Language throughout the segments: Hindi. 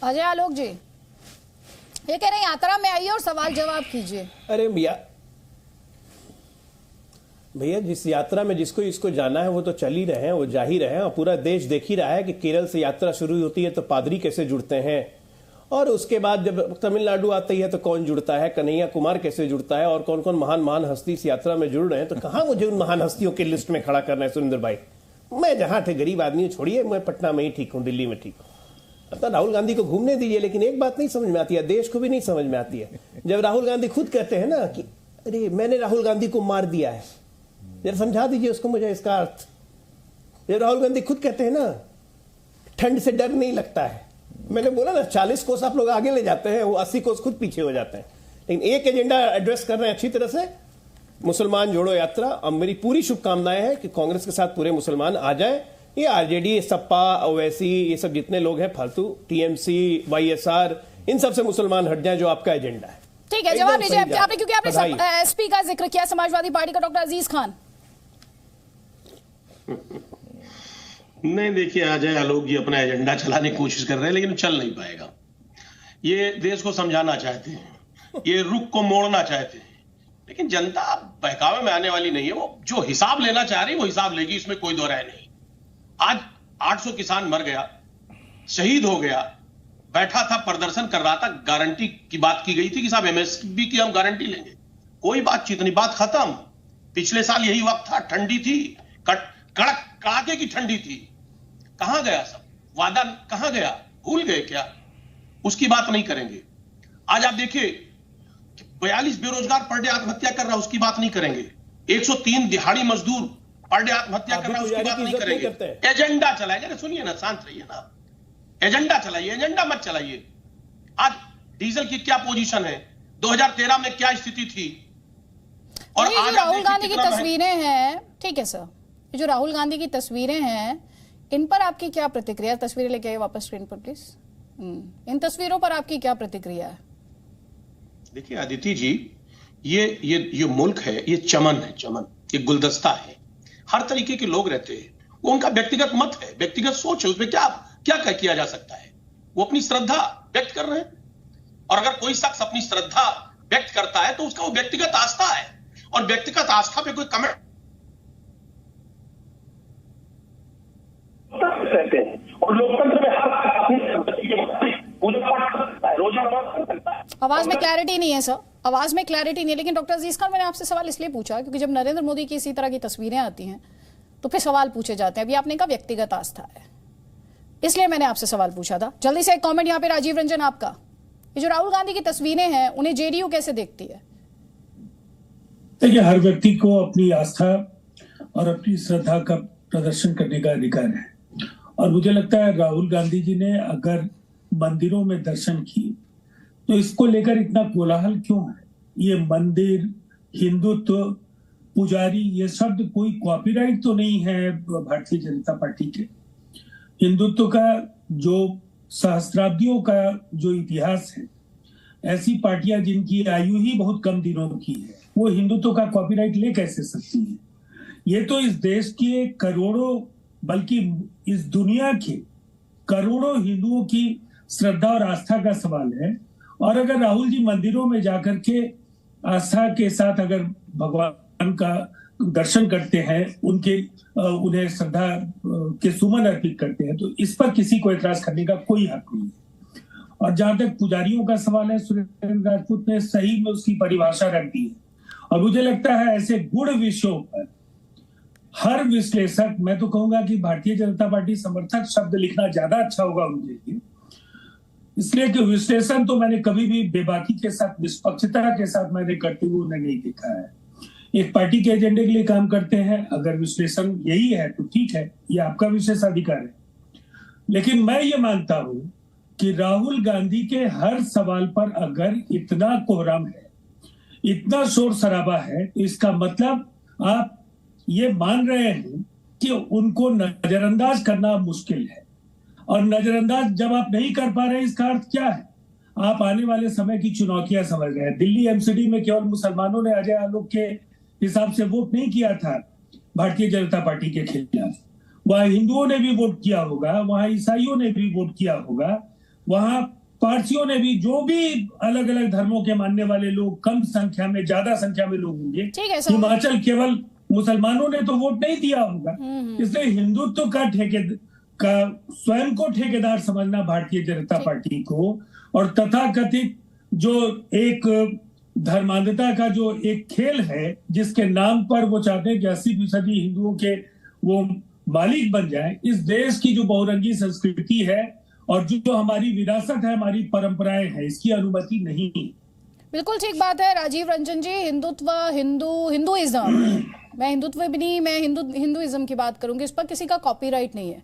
अजय आलोक जी ये कह रहे हैं यात्रा में आइए और सवाल जवाब कीजिए। अरे भैया जिस यात्रा में जिसको इसको जाना है वो तो चल ही रहे हैं, वो जा ही रहे हैं और पूरा देश देख ही रहा है कि केरल से यात्रा शुरू होती है तो पादरी कैसे जुड़ते हैं और उसके बाद जब तमिलनाडु आती है तो कौन जुड़ता है, कन्हैया कुमार कैसे जुड़ता है और कौन कौन महान महान हस्ती इस यात्रा में जुड़ रहे हैं। तो कहां मुझे उन महान हस्तियों की लिस्ट में खड़ा करना है सुरेंद्र भाई। मैं जहां थे गरीब आदमी छोड़िए, मैं पटना में ही ठीक हूं, दिल्ली में ठीक हूं। अब राहुल गांधी को घूमने दीजिए, लेकिन एक बात नहीं समझ में आती है, देश को भी नहीं समझ में आती है। जब राहुल गांधी खुद कहते हैं ना कि अरे मैंने राहुल गांधी को मार दिया है, जरा समझा दीजिए उसको मुझे इसका अर्थ। जब राहुल गांधी खुद कहते हैं ना ठंड से डर नहीं लगता है, मैंने बोला ना 40 कोस आप लोग आगे ले जाते हैं, वो 80 कोस खुद पीछे हो जाते हैं। लेकिन एक एजेंडा एड्रेस कर रहे हैं अच्छी तरह से, मुसलमान जोड़ो यात्रा। अब मेरी पूरी शुभकामनाएं हैं कि कांग्रेस के साथ पूरे मुसलमान आ जाए। ये आरजेडी, सपा, ओवैसी, ये सब जितने लोग हैं फालतू, टीएमसी, वाईएसआर, इन सब से मुसलमान हट जाए जो आपका एजेंडा है। ठीक है, जवाब दीजिए आपने, क्योंकि आपने एसपी का जिक्र किया, समाजवादी पार्टी का डॉक्टर अजीज खान। नहीं, देखिए अजय आलोक जी अपना एजेंडा चलाने की कोशिश कर रहे हैं लेकिन चल नहीं पाएगा। ये देश को समझाना चाहते हैं, ये रुख को मोड़ना चाहते हैं, लेकिन जनता बहकावे में आने वाली नहीं है। वो जो हिसाब लेना चाह रही है वो हिसाब लेगी, इसमें कोई दो राय नहीं। आज 800 किसान मर गया, शहीद हो गया, बैठा था प्रदर्शन कर रहा था, गारंटी की बात की गई थी कि साहब एमएसपी की हम गारंटी लेंगे, कोई बातचीत नहीं, बात खत्म। पिछले साल यही वक्त था, ठंडी थी, कड़क कड़ाके की ठंडी थी, कहां गया सब वादा, कहां गया, भूल गए क्या? उसकी बात नहीं करेंगे। आज आप देखिए 42 बेरोजगार पर डे आत्महत्या कर रहा है, उसकी बात नहीं करेंगे। 103 दिहाड़ी मजदूर पर डे आत्महत्या कर रहा है, उसकी बात नहीं करेंगे। एजेंडा चलाएंगे। सुनिए ना, शांत रहिए ना, एजेंडा चलाइए, एजेंडा मत चलाइए। आज डीजल की क्या पोजीशन है, 2013 में क्या स्थिति थी, और आज राहुल गांधी की तस्वीरें हैं। ठीक है सर, ये जो राहुल गांधी की तस्वीरें हैं, इन पर आपकी क्या प्रतिक्रिया? तस्वीरें लेके आइए वापस स्क्रीन पर प्लीज। इन तस्वीरों पर आपकी क्या प्रतिक्रिया है? देखिए अदिति जी, ये मुल्क है, ये चमन है, चमन, ये गुलदस्ता है, हर तरीके के लोग रहते हैं। वो उनका व्यक्तिगत मत है, व्यक्तिगत सोच है, उसमें क्या किया जा सकता है? वो अपनी श्रद्धा व्यक्त कर रहे हैं, और अगर कोई शख्स अपनी श्रद्धा व्यक्त करता है तो उसका वो व्यक्तिगत आस्था है, और व्यक्तिगत आस्था पे कोई कमेंट रहते हैं, और लोकतंत्र में आवाज में क्लैरिटी नहीं है सर, आवाज में क्लैरिटी नहीं है। लेकिन डॉक्टर अजीज खान, मैंने आपसे सवाल इसलिए पूछा क्योंकि जब नरेंद्र मोदी की इसी तरह की तस्वीरें आती हैं तो फिर सवाल पूछे जाते हैं। अभी आपने कहा व्यक्तिगत आस्था है, इसलिए मैंने आपसे सवाल पूछा था। जल्दी से एक कमेंट यहाँ पे राजीव रंजन आपका, ये जो राहुल गांधी की तस्वीरें हैं उन्हें जेडीयू कैसे देखती है? देखिए, हर व्यक्ति को अपनी आस्था और अपनी श्रद्धा का प्रदर्शन करने का अधिकार है, और मुझे लगता है राहुल गांधी जी ने अगर मंदिरों में दर्शन किए तो इसको लेकर इतना कोलाहल क्यों है? ये मंदिर, हिंदुत्व, पुजारी, ये शब्द कोई कॉपीराइट तो नहीं है भारतीय जनता पार्टी के। हिंदुत्व का जो सहस्त्राब्दियों का जो इतिहास है, ऐसी पार्टियां जिनकी आयु ही बहुत कम दिनों की है, वो हिंदुत्व का कॉपीराइट ले कैसे सकती है? ये तो इस देश के करोड़ों, बल्कि इस दुनिया के करोड़ों हिंदुओं की श्रद्धा और आस्था का सवाल है। और अगर राहुल जी मंदिरों में जाकर के आस्था के साथ अगर भगवान का दर्शन करते हैं, उन्हें श्रद्धा के सुमन अर्पित करते हैं, तो इस पर किसी को एतराज करने का कोई हक नहीं है। और जहां तक पुजारियों का सवाल है, सुरेंद्र राजपूत ने सही में उसकी परिभाषा रख दी है, और मुझे लगता है ऐसे गुड़ विषयों पर हर विश्लेषक, मैं तो कहूंगा कि भारतीय जनता पार्टी समर्थक शब्द लिखना ज्यादा अच्छा होगा उनके लिए, इसलिए कि विश्लेषण तो मैंने कभी भी बेबाकी के साथ, निष्पक्षता के साथ मैंने करते हुए उन्हें नहीं देखा है। एक पार्टी के एजेंडे के लिए काम करते हैं, अगर विश्लेषण यही है तो ठीक है, ये आपका विशेषाधिकार है। लेकिन मैं ये मानता हूं कि राहुल गांधी के हर सवाल पर अगर इतना कोहराम है, इतना शोर शराबा है, तो इसका मतलब आप ये मान रहे हैं कि उनको नजरअंदाज करना मुश्किल है, और नजरअंदाज जब आप नहीं कर पा रहे हैं, इसका अर्थ क्या है? आप आने वाले समय की चुनौतियां समझ रहे हैं। दिल्ली एमसीडी में केवल मुसलमानों ने अजय आलोक के हिसाब से वोट नहीं किया था भारतीय जनता पार्टी के खिलाफ, वहां हिंदुओं ने भी वोट किया होगा, वहां ईसाइयों ने भी वोट किया होगा, वहां पारसियों ने भी, जो भी अलग अलग धर्मों के मानने वाले लोग, कम संख्या में ज्यादा संख्या में लोग होंगे। ठीक है सर। हिमाचल केवल मुसलमानों ने तो वोट नहीं दिया होगा, इसलिए हिंदुत्व का स्वयं को ठेकेदार समझना भारतीय जनता पार्टी को, और तथाकथित जो एक धर्मांधता का जो एक खेल है जिसके नाम पर वो चाहते हैं कि 80% हिंदुओं के वो मालिक बन जाए, इस देश की जो बहुरंगी संस्कृति है और जो हमारी विरासत है, हमारी परंपराएं हैं, इसकी अनुमति नहीं। बिल्कुल ठीक बात है राजीव रंजन जी। हिंदुत्व, हिंदुइज्म, मैं हिंदुत्व भी नहीं, मैं हिंदुइज्म की बात करूंगी, इस पर किसी का कॉपीराइट नहीं है।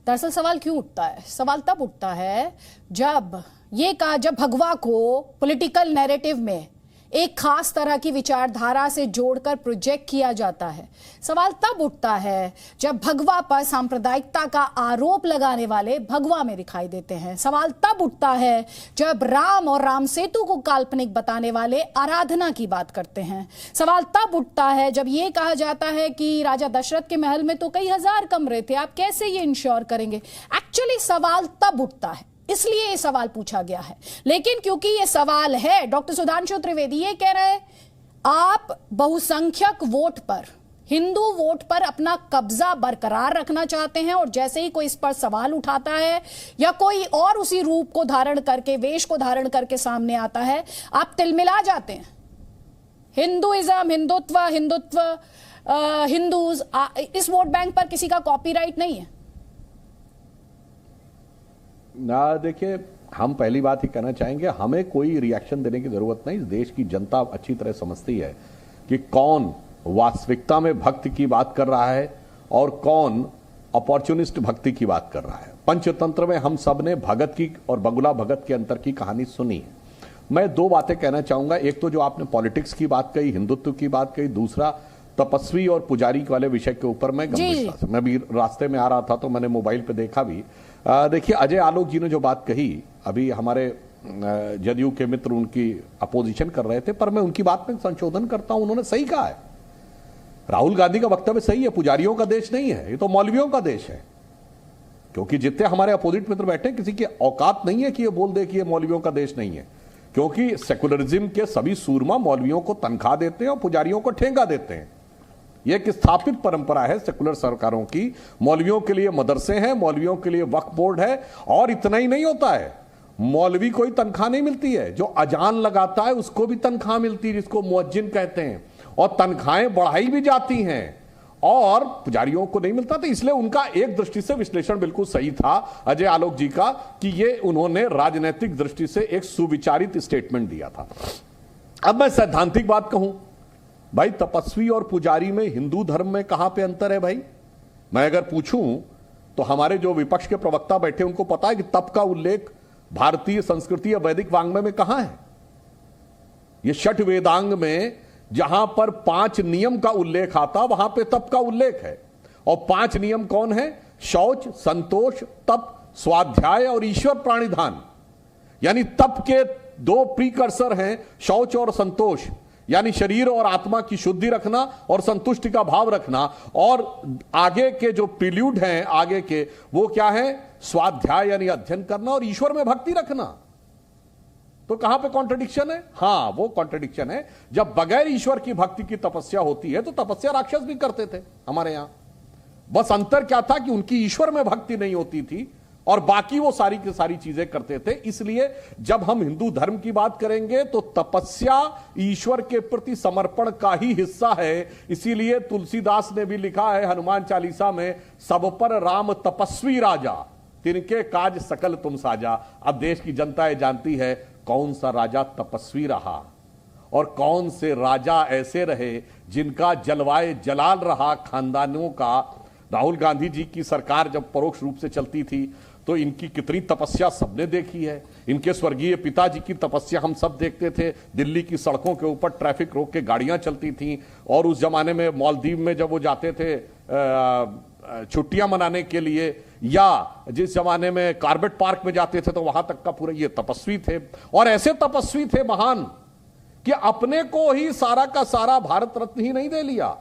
दरअसल सवाल क्यों उठता है? सवाल तब उठता है जब भगवा को पॉलिटिकल नैरेटिव में एक खास तरह की विचारधारा से जोड़कर प्रोजेक्ट किया जाता है। सवाल तब उठता है जब भगवा पर सांप्रदायिकता का आरोप लगाने वाले भगवा में दिखाई देते हैं। सवाल तब उठता है जब राम और राम सेतु को काल्पनिक बताने वाले आराधना की बात करते हैं। सवाल तब उठता है जब यह कहा जाता है कि राजा दशरथ के महल में तो कई हजार कमरे थे, आप कैसे ये इंश्योर करेंगे? एक्चुअली सवाल तब उठता है, इसलिए ये सवाल पूछा गया है। लेकिन क्योंकि ये सवाल है, डॉक्टर सुधांशु त्रिवेदी ये कह रहे हैं आप बहुसंख्यक वोट पर, हिंदू वोट पर अपना कब्जा बरकरार रखना चाहते हैं, और जैसे ही कोई इस पर सवाल उठाता है या कोई और उसी रूप को धारण करके, वेश को धारण करके सामने आता है, आप तिलमिला जाते हैं। हिंदुइज्म, हिंदुत्व, हिंदूज, इस वोट बैंक पर किसी का कॉपीराइट नहीं है ना। देखिए, हम पहली बात ही कहना चाहेंगे, हमें कोई रिएक्शन देने की जरूरत नहीं। इस देश की जनता अच्छी तरह समझती है कि कौन वास्तविकता में भक्ति की बात कर रहा है और कौन अपॉर्चुनिस्ट भक्ति की बात कर रहा है। पंचतंत्र में हम सब ने भगत की और बगुला भगत के अंतर की कहानी सुनी है। मैं दो बातें कहना चाहूंगा। एक तो जो आपने पॉलिटिक्स की बात कही, हिंदुत्व की बात कही, दूसरा तपस्वी और पुजारी वाले विषय के ऊपर मैं गंभीरता से, मैं भी रास्ते में आ रहा था तो मैंने मोबाइल पे देखा भी। देखिए, अजय आलोक जी ने जो बात कही, अभी हमारे जदयू के मित्र उनकी अपोजिशन कर रहे थे, पर मैं उनकी बात में संशोधन करता हूं। उन्होंने सही कहा है, राहुल गांधी का वक्तव्य सही है। पुजारियों का देश नहीं है, ये तो मौलवियों का देश है। क्योंकि जितने हमारे अपोजिट मित्र बैठे, किसी की औकात नहीं है कि ये बोल दे कि ये मौलवियों का देश नहीं है, क्योंकि सेकुलरिज्म के सभी सूरमा मौलवियों को तनख्वाह देते हैं और पुजारियों को ठेंगा देते हैं। यह एक स्थापित परंपरा है सेकुलर सरकारों की। मौलवियों के लिए मदरसे हैं, मौलवियों के लिए वक्फ बोर्ड है, और इतना ही नहीं होता है, मौलवी कोई तनख्वाह नहीं मिलती है, जो अजान लगाता है उसको भी तनख्वाह मिलती है, जिसको मुअज्जिन कहते हैं, और तनख्वाहें बढ़ाई भी जाती हैं, और पुजारियों को नहीं मिलता। तो इसलिए उनका एक दृष्टि से विश्लेषण बिल्कुल सही था अजय आलोक जी का, कि ये उन्होंने राजनीतिक दृष्टि से एक सुविचारित स्टेटमेंट दिया था। अब मैं सैद्धांतिक बात कहूं, भाई तपस्वी और पुजारी में हिंदू धर्म में कहां पे अंतर है? भाई मैं अगर पूछूं तो हमारे जो विपक्ष के प्रवक्ता बैठे उनको पता है कि तप का उल्लेख भारतीय संस्कृति या वैदिक वाङ्मय में कहां है? ये छठ वेदांग में जहां पर 5 नियम का उल्लेख आता, वहां पे तप का उल्लेख है। और 5 नियम कौन है? शौच, संतोष, तप, स्वाध्याय और ईश्वर प्राणिधान। यानी तप के 2 प्रीकर्सर हैं, शौच और संतोष, यानी शरीर और आत्मा की शुद्धि रखना और संतुष्टि का भाव रखना, और आगे के जो प्रिल्यूड हैं आगे के, वो क्या है? स्वाध्याय यानी अध्ययन करना और ईश्वर में भक्ति रखना। तो कहां पे कॉन्ट्रडिक्शन है? हां, वो कॉन्ट्रडिक्शन है जब बगैर ईश्वर की भक्ति की तपस्या होती है। तो तपस्या राक्षस भी करते थे हमारे यहां, बस अंतर क्या था कि उनकी ईश्वर में भक्ति नहीं होती थी और बाकी वो सारी की सारी चीजें करते थे। इसलिए जब हम हिंदू धर्म की बात करेंगे तो तपस्या ईश्वर के प्रति समर्पण का ही हिस्सा है। इसीलिए तुलसीदास ने भी लिखा है हनुमान चालीसा में, सब पर राम तपस्वी राजा, तिनके काज सकल तुम साजा। अब देश की जनता ये जानती है कौन सा राजा तपस्वी रहा और कौन से राजा ऐसे रहे जिनका जलवाए जलाल रहा खानदानों का। राहुल गांधी जी की सरकार जब परोक्ष रूप से चलती थी तो इनकी कितनी तपस्या सबने देखी है। इनके स्वर्गीय पिताजी की तपस्या हम सब देखते थे। दिल्ली की सड़कों के ऊपर ट्रैफिक रोक के गाड़ियां चलती थीं, और उस जमाने में मालदीव में जब वो जाते थे छुट्टियां मनाने के लिए, या जिस जमाने में कार्बेट पार्क में जाते थे, तो वहां तक का पूरे ये तपस्वी थे। और ऐसे तपस्वी थे महान कि अपने को ही सारा का सारा भारत रत्न ही नहीं दे लिया।